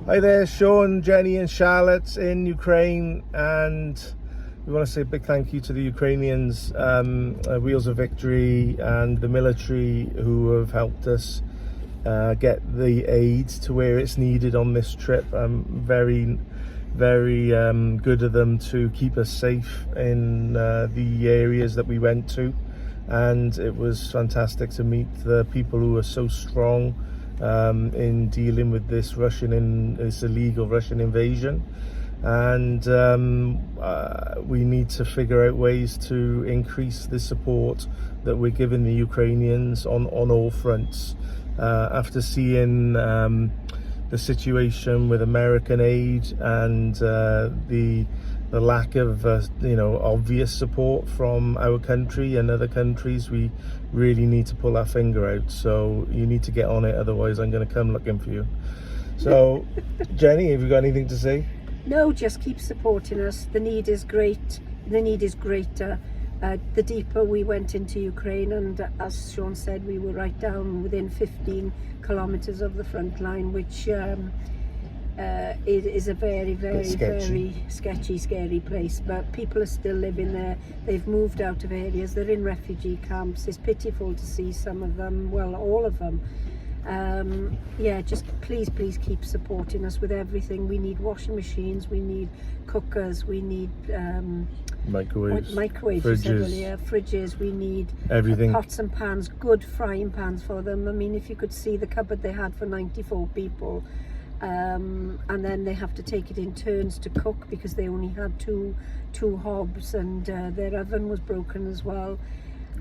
Hi there, Sean, Jenny and Charlotte in Ukraine, and we want to say a big thank you to the Ukrainians, Wheels of Victory and the military who have helped us get the aid to where it's needed on this trip. Very good of them to keep us safe in the areas that we went to, and it was fantastic to meet the people who are so strong in dealing with this illegal Russian invasion. And we need to figure out ways to increase the support that we're giving the Ukrainians on all fronts. After seeing the situation with American aid and the lack of obvious support from our country and other countries, we really need to pull our finger out. So you need to get on it, otherwise I'm going to come looking for you. So Jenny, have you got anything to say? No, just keep supporting us. The need is great. The need is greater. The deeper we went into Ukraine, and as Sean said, we were right down within 15 kilometers of the front line, which it is a very sketchy, scary place. But people are still living there. They've moved out of areas. They're in refugee camps. It's pitiful to see some of them, well, all of them. Just please keep supporting us with everything. We need washing machines, we need cookers, we need microwaves, fridges, we need everything, pots and pans, good frying pans for them. I mean, if you could see the cupboard they had for 94 people, and then they have to take it in turns to cook because they only had two hobs, and their oven was broken as well.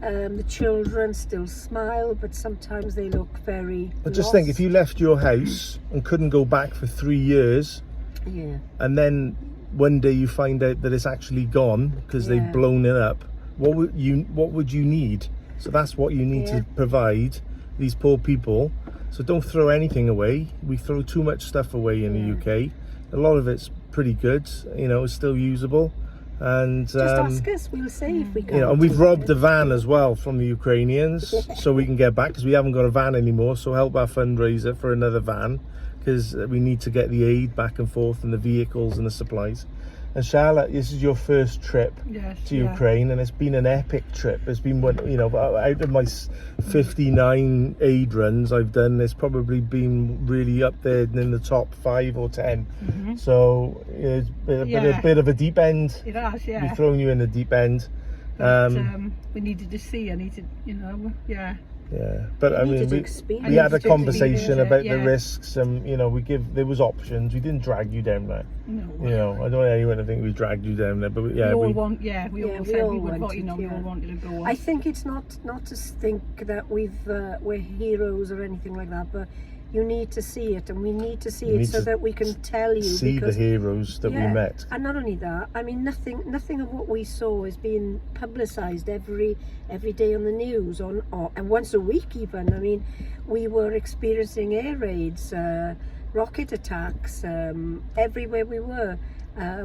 The children still smile, but sometimes they look very But just think, if you left your house and couldn't go back for 3 years, and then one day you find out that it's actually gone because they've blown it up, what would you need? So that's what you need to provide these poor people. So don't throw anything away. We throw too much stuff away in the UK. A lot of it's pretty good, it's still usable. And just ask us, we'll see if we can. And we've robbed the van as well from the Ukrainians so we can get back, because we haven't got a van anymore. So help our fundraiser for another van, because we need to get the aid back and forth and the vehicles and the supplies. And Charlotte, this is your first trip to Ukraine, and it's been an epic trip. It's been one, out of my 59 aid runs I've done, it's probably been really up there in the top 5 or 10. So it's been a bit of a deep end. It has, We've thrown you in the deep end. But, we needed to see. But I mean, we had a conversation about the risks, and there was options. We didn't drag you down there. No. I don't want anyone to think we dragged you down there, but we all wanted to go. I think it's not to think that we're heroes or anything like that, but you need to see it, and we need to see it so that we can tell you. See the heroes that we met. And not only that, I mean, nothing of what we saw is being publicised every day on the news, and once a week even. I mean, we were experiencing air raids, rocket attacks, everywhere we were.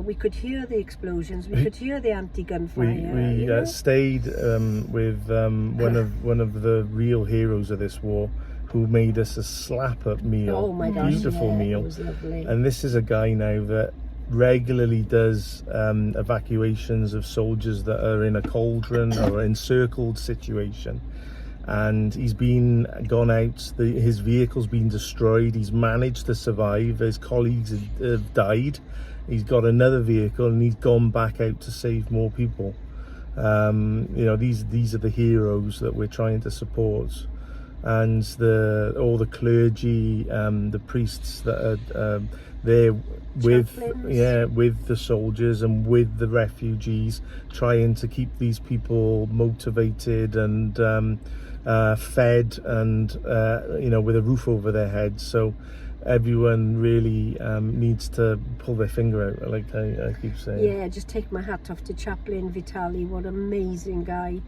We could hear the explosions. We could hear the anti-gun fire. We stayed with one of the real heroes of this war, who made us a slap-up meal. Oh my gosh, beautiful meal. It was lovely. And this is a guy now that regularly does evacuations of soldiers that are in a cauldron or encircled situation. And he's gone out, his vehicle's been destroyed, he's managed to survive, his colleagues have died, he's got another vehicle and he's gone back out to save more people. These are the heroes that we're trying to support. And all the clergy, the priests that are there with the soldiers and with the refugees, trying to keep these people motivated and fed and with a roof over their heads. So everyone really needs to pull their finger out, like I keep saying. Yeah, just take my hat off to Chaplain Vitaly. What an amazing guy.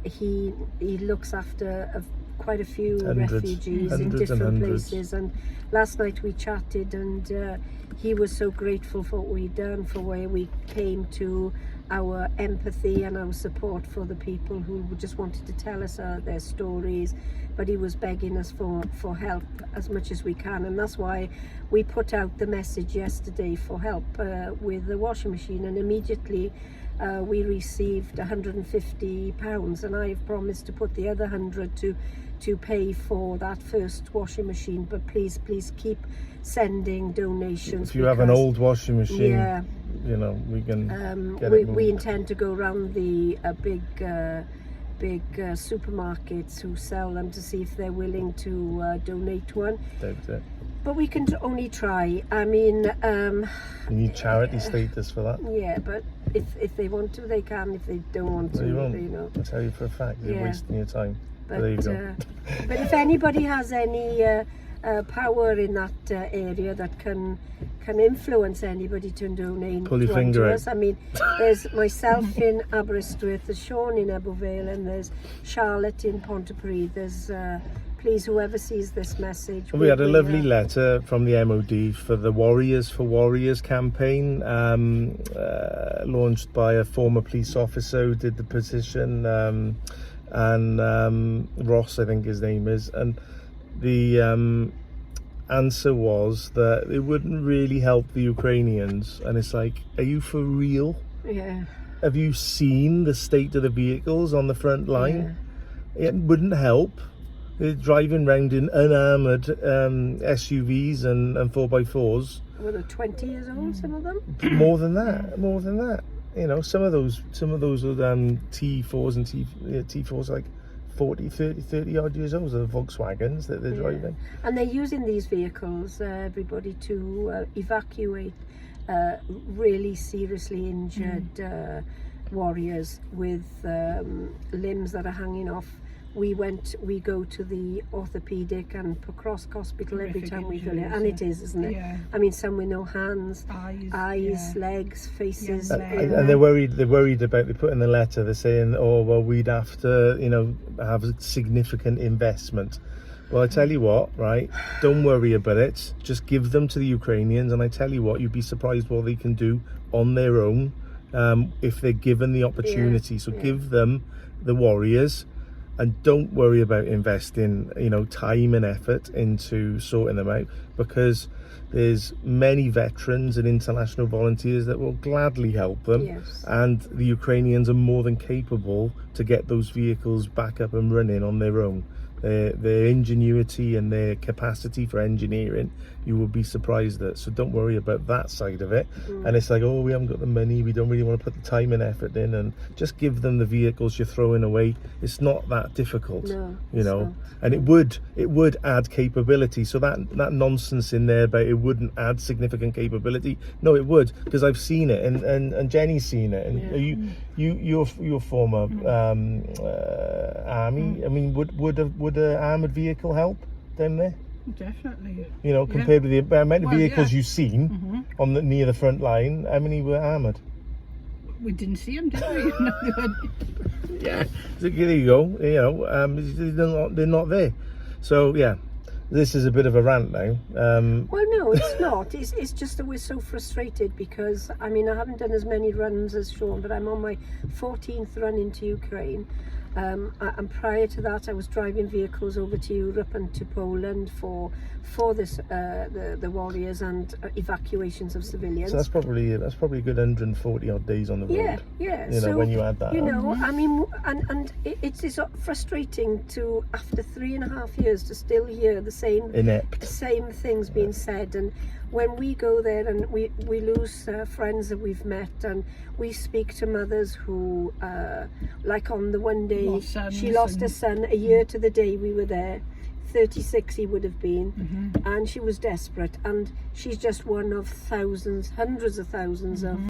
He looks after quite a few refugees in different places, and last night we chatted, and he was so grateful for what we'd done, for where we came to, our empathy and our support for the people who just wanted to tell us their stories, but he was begging us for help as much as we can, and that's why we put out the message yesterday for help with the washing machine, and immediately we received £150, and I've promised to put the other 100 to pay for that first washing machine. But please keep sending donations. If you have an old washing machine, yeah, you know, we can get we, it moved. we intend to go around the big supermarkets who sell them to see if they're willing to donate one. That's it. But we can only try. I mean, You need charity status for that. yeah, but if they want to, they can. If they don't want to, No, you won't. you know. I tell you for a fact, you're Yeah. wasting your time. But, There you go. But if anybody has any power in that area that can influence anybody to donate Pull your one finger to out. us. I mean, there's myself in Aberystwyth, there's Sean in Ebbw Vale, and there's Charlotte in Pontypridd. There's please, whoever sees this message. We had a lovely letter from the MOD for the Warriors for Warriors campaign, launched by a former police officer who did the petition, and Ross, I think his name is, and the answer was that it wouldn't really help the Ukrainians. And it's like, are you for real? Yeah. Have you seen the state of the vehicles on the front line? It wouldn't help. They're driving around in unarmoured SUVs and 4x4s. Were they 20 years old, some of them? More than that. You know, some of those T4s and T4s are like 40, 30 odd years old. The Volkswagens that they're driving. And they're using these vehicles, everybody, to evacuate really seriously injured warriors with limbs that are hanging off. We go to the orthopedic and Pocrosk Hospital every time we go there, and it is, isn't it? Yeah. I mean, some with no hands, eyes, yeah. legs, faces. And they're worried about, they put in the letter, they're saying, oh, well, we'd have to, you know, have a significant investment. Well, I tell you what, right, don't worry about it. Just give them to the Ukrainians, and I tell you what, you'd be surprised what they can do on their own if they're given the opportunity. So give them the warriors, and don't worry about investing, you know, time and effort into sorting them out, because there's many veterans and international volunteers that will gladly help them. Yes. And the Ukrainians are more than capable to get those vehicles back up and running on their own. Their ingenuity and their capacity for engineering, you will be surprised at. So don't worry about that side of it. And it's like, oh, we haven't got the money, we don't really want to put the time and effort in, and just give them the vehicles you're throwing away. It's not that difficult. No, you know. not. And it would add capability. So that nonsense in there about it wouldn't add significant capability, no, it would, because I've seen it, and Jenny's seen it, and you're former army. I mean, would a armoured vehicle help down there? Definitely. You know, compared with the amount of vehicles yeah. you've seen on near the front line, how many were armoured? We didn't see them, did we? No, they weren't. Yeah, so there you go. You know, they're not there. So yeah, this is a bit of a rant now. Well, no, it's not. It's just that we're so frustrated because, I mean, I haven't done as many runs as Sean, but I'm on my 14th run into Ukraine. And prior to that, I was driving vehicles over to Europe and to Poland for this the warriors and evacuations of civilians. So that's probably a good 140 odd days on the road. Yeah. You know, so, when you add that you up. know, I mean, and it's frustrating to, after 3.5 years, to still hear the same things being said. And when we go there and we lose friends that we've met, and we speak to mothers who, like on the one day, she lost her son a year to the day we were there. 36 he would have been, and she was desperate, and she's just one of thousands, hundreds of thousands of